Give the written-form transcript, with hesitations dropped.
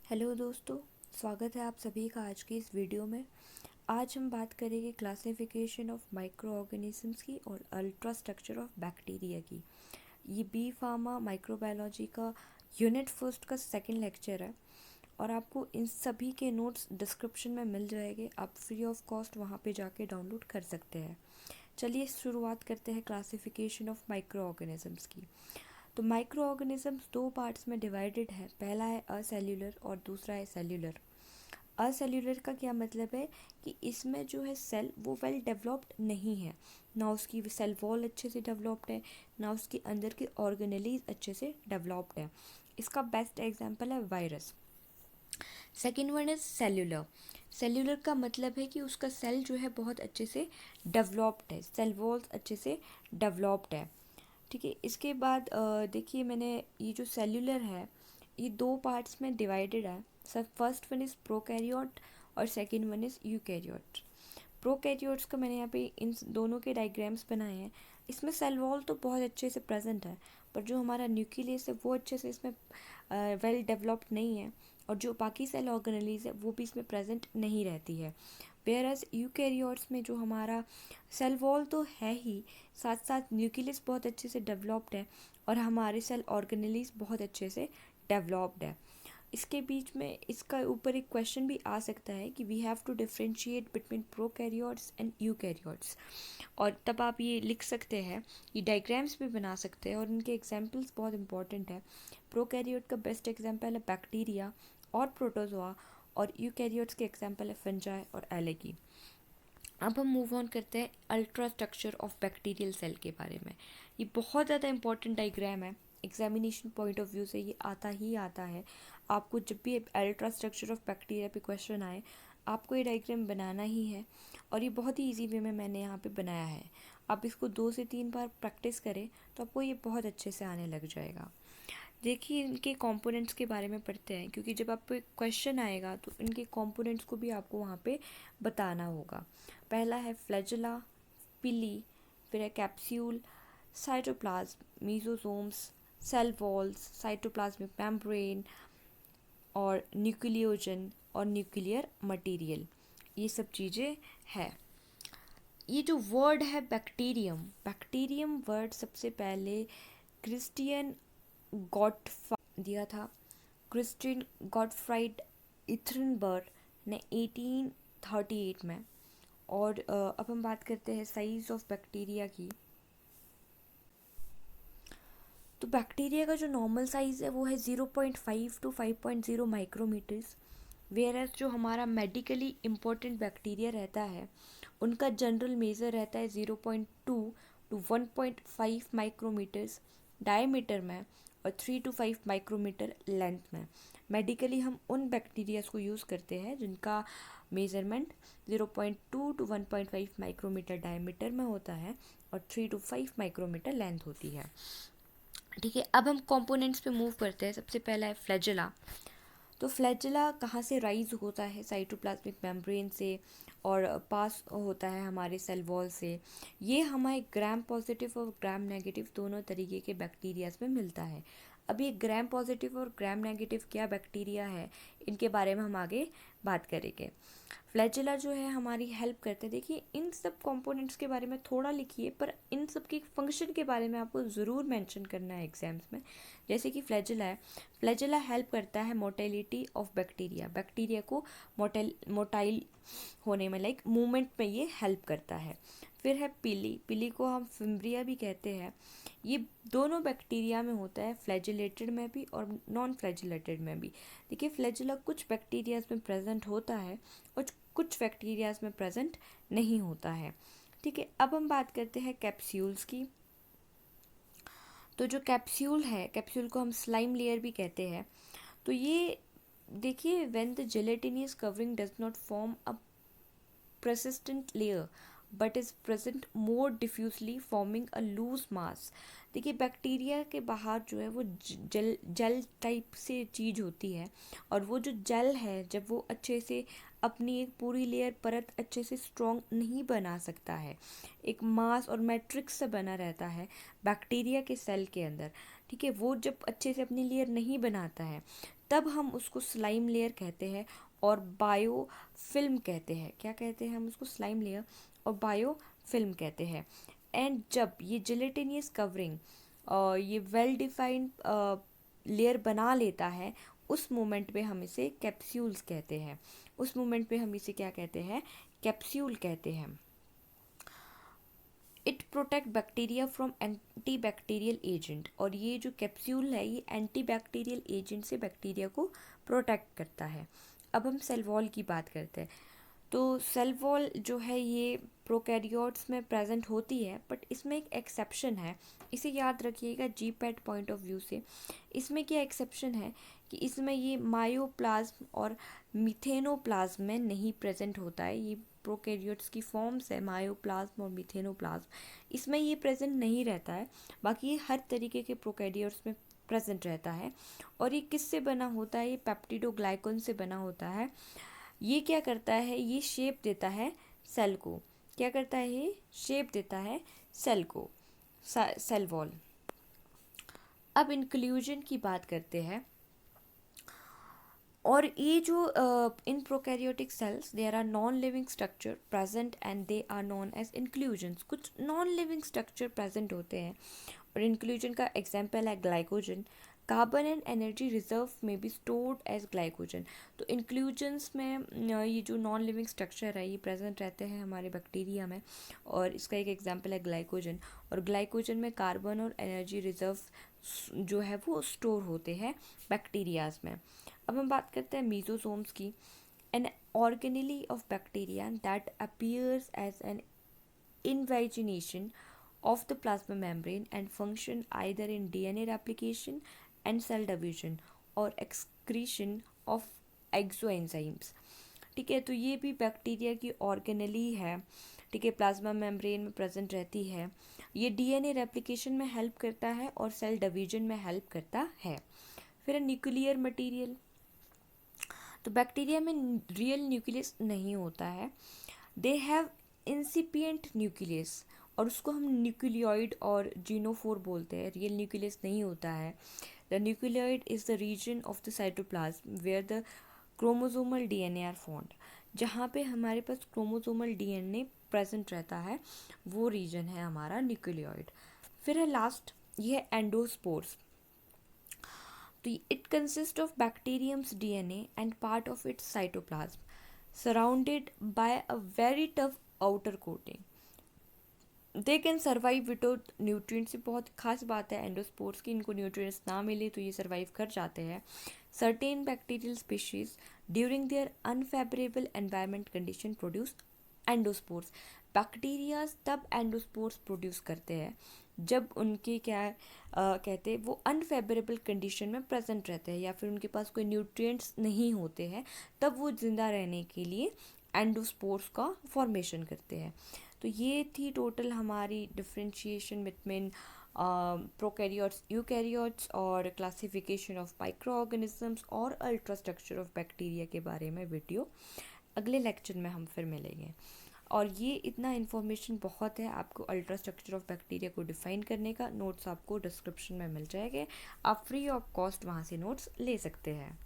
Hello दोस्तों, स्वागत है आप सभी का आज की इस वीडियो में। आज हम बात करेंगे क्लासिफिकेशन ऑफ माइक्रो ऑर्गेनिजम्स की और अल्ट्रा स्ट्रक्चर ऑफ बैक्टीरिया की। ये बी फार्मा माइक्रोबायोलॉजी का यूनिट फर्स्ट का सेकंड लेक्चर है और आपको इन सभी के नोट्स डिस्क्रिप्शन में मिल जाएंगे। आप फ्री ऑफ कॉस्ट वहाँ पे जाके डाउनलोड कर सकते हैं। चलिए शुरुआत करते हैं क्लासिफिकेशन ऑफ माइक्रो ऑर्गेनिजम्स की। तो माइक्रो ऑर्गेनिजम्स दो पार्ट्स में डिवाइडेड है। पहला है असेल्यूलर और दूसरा है सेल्यूलर। असेल्यूलर का क्या मतलब है कि इसमें जो है सेल वो वेल डेवलप्ड नहीं है, ना उसकी सेल वॉल अच्छे से डेवलप्ड है, ना उसके अंदर के ऑर्गेनेलीज अच्छे से डेवलप्ड है। इसका बेस्ट एग्जांपल है virus. Second one is cellular. Cellular का मतलब है कि उसका सेल जो है बहुत अच्छे से डेवलप्ड है, सेल वॉल्स अच्छे से डेवलप्ड है। ठीक है, इसके बाद देखिए मैंने ये जो सेल्यूलर है ये दो पार्ट्स में डिवाइडेड है। Sir first one is prokaryote और second one is eukaryote. Prokaryotes का मैंने यहाँ पे इन दोनों के डायग्राम्स बनाए हैं। इसमें सेल वॉल तो बहुत अच्छे से प्रेजेंट है, पर जो हमारा न्यूक्लियस है वो अच्छे से इसमें वेल डेवलप्ड नहीं है, और जो बाकी सेल ऑर्गेनेलीज है वो भी इसमें प्रेजेंट नहीं रहती है। वेयरएज यूकैरियोट्स में जो हमारा सेल वॉल तो है ही, साथ साथ न्यूक्लियस बहुत अच्छे से डेवलप्ड है और हमारे सेल ऑर्गेनेलीज बहुत अच्छे से डेवलप्ड है। इसके बीच में इसका ऊपर एक क्वेश्चन भी आ सकता है कि we have to differentiate between prokaryotes and eukaryotes, और तब आप ये लिख सकते हैं, ये डायग्राम्स भी बना सकते हैं और इनके एग्जांपल्स बहुत इंपॉर्टेंट है। प्रोकैरियोट का बेस्ट एग्जांपल है बैक्टीरिया और प्रोटोजोआ, और यूकैरियोट्स के एग्जांपल है फंजाई और एलगी। अब हम मूव ऑन करते हैं ultra structure of bacterial cell के बारे में। ये बहुत ज़्यादा इंपॉर्टेंट डायग्राम है, एग्जामिनेशन पॉइंट ऑफ व्यू से ये आता ही आता है। आपको जब भी अल्ट्रा स्ट्रक्चर ऑफ बैक्टीरिया पे क्वेश्चन आए, आपको ये डायग्राम बनाना ही है, और ये बहुत ही ईजी वे में मैंने यहाँ पे बनाया है। आप इसको 2 से 3 बार प्रैक्टिस करें तो आपको ये बहुत अच्छे से आने लग जाएगा। देखिए इनके कंपोनेंट्स के बारे में पढ़ते हैं, क्योंकि जब आप पे क्वेश्चन आएगा तो इनके कंपोनेंट्स को भी आपको वहाँ पे बताना होगा। पहला है फ्लैजेला, पिली, फिर है capsule, cytoplasm, mesosomes, cell walls, cytoplasmic membrane और न्यूक्लियोजन और न्यूक्लियर मटेरियल, ये सब चीज़ें हैं। ये जो वर्ड है बैक्टीरियम, बैक्टीरियम वर्ड सबसे पहले क्रिस्टियन गॉटफ्रा दिया था। क्रिस्टियन गॉटफ्राइड इथरनबर्ग ने 1838 में। और अब हम बात करते हैं साइज ऑफ बैक्टीरिया की। तो बैक्टीरिया का जो नॉर्मल साइज़ है वो है 0.5 to 5.0 माइक्रोमीटर्स। वेयरएज जो हमारा मेडिकली इम्पोर्टेंट बैक्टीरिया रहता है उनका जनरल मेज़र रहता है 0.2 to 1.5 माइक्रोमीटर्स डायमीटर में और 3 to 5 माइक्रोमीटर लेंथ में। मेडिकली हम उन बैक्टीरियाज को यूज़ करते हैं जिनका मेज़रमेंट 0.2 to 1.5 माइक्रोमीटर डायमीटर में होता है और 3 to 5 माइक्रोमीटर लेंथ होती है। ठीक है, अब हम कंपोनेंट्स पे मूव करते हैं। सबसे पहला है फ्लैजेला। तो फ्लैजेला कहाँ से राइज होता है? साइटोप्लाज्मिक मेम्ब्रेन से, और पास होता है हमारे सेल वॉल से। ये हमारे ग्राम पॉजिटिव और ग्राम नेगेटिव दोनों तरीके के बैक्टीरियाज में मिलता है। अब ये ग्राम पॉजिटिव और ग्राम नेगेटिव क्या बैक्टीरिया है, इनके बारे में हम आगे बात करेंगे। फ्लैजेला जो है हमारी हेल्प करते हैं। देखिए इन सब कंपोनेंट्स के बारे में थोड़ा लिखिए, पर इन सब के फंक्शन के बारे में आपको ज़रूर मेंशन करना है एग्जाम्स में। जैसे कि फ्लैजेला है, फ्लैजेला हेल्प करता है मोटेलिटी ऑफ बैक्टीरिया, बैक्टीरिया को मोटाइल होने में, लाइक मूवमेंट में ये हेल्प करता है। फिर है पिली, पिली को हम फिम्ब्रिया भी कहते हैं। ये दोनों बैक्टीरिया में होता है, फ्लैजिलेटेड में भी और नॉन फ्लैजिलेटेड में भी। देखिए फ्लैजिला कुछ बैक्टीरियाज में प्रेजेंट होता है और कुछ बैक्टीरियाज में प्रेजेंट नहीं होता है। ठीक है, अब हम बात करते हैं कैप्सूल्स की। तो जो कैप्सूल है, कैप्सूल को हम स्लाइम लेयर भी कहते हैं। तो ये देखिए when the gelatinous covering does not form a persistent layer but is present more diffusely forming a loose mass। देखिए बैक्टीरिया के बाहर जो है वो जल जल टाइप से चीज़ होती है, और वो जो जल है जब वो अच्छे से अपनी एक पूरी लेयर परत अच्छे से स्ट्रॉन्ग नहीं बना सकता है, एक मास और मैट्रिक्स से बना रहता है बैक्टीरिया के सेल के अंदर। ठीक है, वो जब अच्छे से अपनी लेयर नहीं बनाता है तब हम उसको स्लाइम लेयर कहते हैं और बायो फिल्म कहते हैं। क्या कहते हैं हम उसको? स्लाइम लेयर और बायो फिल्म कहते हैं। एंड जब ये जेलेटिनियस कवरिंग ये वेल डिफाइंड लेयर बना लेता है, उस मोमेंट पे हम इसे कैप्सूल्स कहते हैं। उस मोमेंट पे हम इसे क्या कहते हैं? कैप्सूल कहते हैं। It protect bacteria from anti bacterial agent, और ये जो कैप्सूल है ये एंटी बैक्टीरियल एजेंट से बैक्टीरिया को प्रोटेक्ट करता है। अब हम सेल वॉल की बात करते हैं। तो सेल वॉल जो है ये प्रोकैरियोट्स में प्रेजेंट होती है, बट इसमें एक एक्सेप्शन है। इसे याद रखिएगा जीपैट पॉइंट ऑफ व्यू से। इसमें क्या एक्सेप्शन है कि इसमें ये मायोप्लाज्म और मिथेनोप्लाज्म में नहीं प्रेजेंट होता है। ये प्रोकैरियोट्स की फॉर्म्स है मायोप्लाज्म और मिथेनोप्लाज्म, इसमें ये प्रेजेंट नहीं रहता है। बाकी ये हर तरीके के प्रोकैरियोट्स में प्रेजेंट रहता है। और ये किससे बना होता है? ये पेप्टिडोग्लाइकन से बना होता है। ये क्या करता है? ये शेप देता है सेल को। क्या करता है? ये शेप देता है सेल को, सेल वॉल। अब इंक्लूजन की बात करते हैं। और ये जो in prokaryotic cells there are non living structure present and they are known as inclusions. कुछ नॉन लिविंग स्ट्रक्चर प्रेजेंट होते हैं, और इंक्लूजन का एग्जांपल है glycogen. Carbon and energy reserve may be stored as glycogen. तो inclusions में ये जो नॉन लिविंग स्ट्रक्चर है ये प्रेजेंट रहते हैं हमारे बैक्टीरिया में, और इसका एक एग्जांपल है ग्लाइकोजन। और ग्लाइकोजन में कार्बन और एनर्जी रिजर्व जो है वो स्टोर होते हैं बैक्टीरियाज में। अब हम बात करते हैं मीजोसोम्स की। An organelle of bacteria that appears as an invagination of the plasma membrane and function either in DNA replication and cell division or excretion of exoenzymes। ठीक है, तो ये भी बैक्टीरिया की ऑर्गेनेली है। ठीक है, प्लाज्मा मेम्ब्रेन में प्रेजेंट रहती है। ये डीएनए रेप्लिकेशन में हेल्प करता है और सेल डिवीजन में हेल्प करता है। फिर न्यूक्लियर मटेरियल। तो बैक्टीरिया में रियल न्यूक्लियस नहीं होता है, दे हैव इंसिपिएंट न्यूक्लियस, और उसको हम न्यूक्लियोइड और जीनोफोर बोलते हैं। रियल न्यूक्लियस नहीं होता है। The nucleoid is the region of the cytoplasm where the chromosomal DNA are found. जहाँ पे हमारे पास क्रोमोसोमल डीएनए प्रेजेंट रहता है वो रीजन है हमारा न्यूक्लियोइड। फिर है लास्ट, ये है एंडोस्पोर्स। तो it consists of bacterium's DNA and part of its cytoplasm, surrounded by a very tough outer coating. They can survive without nutrients। ये बहुत खास बात है एंडोस्पोर्स की, इनको न्यूट्रिएंट्स ना मिले तो ये सर्वाइव कर जाते हैं। Certain bacterial species during their unfavorable environment condition produce endospores. Bacterias तब एंडोस्पोर्स प्रोड्यूस करते हैं जब उनके क्या कहते हैं वो अनफेवरेबल कंडीशन में प्रेजेंट रहते हैं, या फिर उनके पास कोई न्यूट्रिएंट्स नहीं होते हैं, तब वो ज़िंदा रहने के लिए एंडोस्पोर्स का फॉर्मेशन करते हैं। तो ये थी टोटल हमारी डिफरेंशिएशन बिटवीन प्रोकैरियोट्स, यूकैरियोट्स और क्लासिफिकेशन ऑफ माइक्रो ऑर्गेनिजम्स और अल्ट्रा स्ट्रक्चर ऑफ बैक्टीरिया के बारे में वीडियो। अगले लेक्चर में हम फिर मिलेंगे। और ये इतना इन्फॉर्मेशन बहुत है आपको अल्ट्रा स्ट्रक्चर ऑफ बैक्टीरिया को डिफाइन करने का। नोट्स आपको डिस्क्रिप्शन में मिल जाएंगे, आप फ्री ऑफ कॉस्ट वहाँ से नोट्स ले सकते हैं।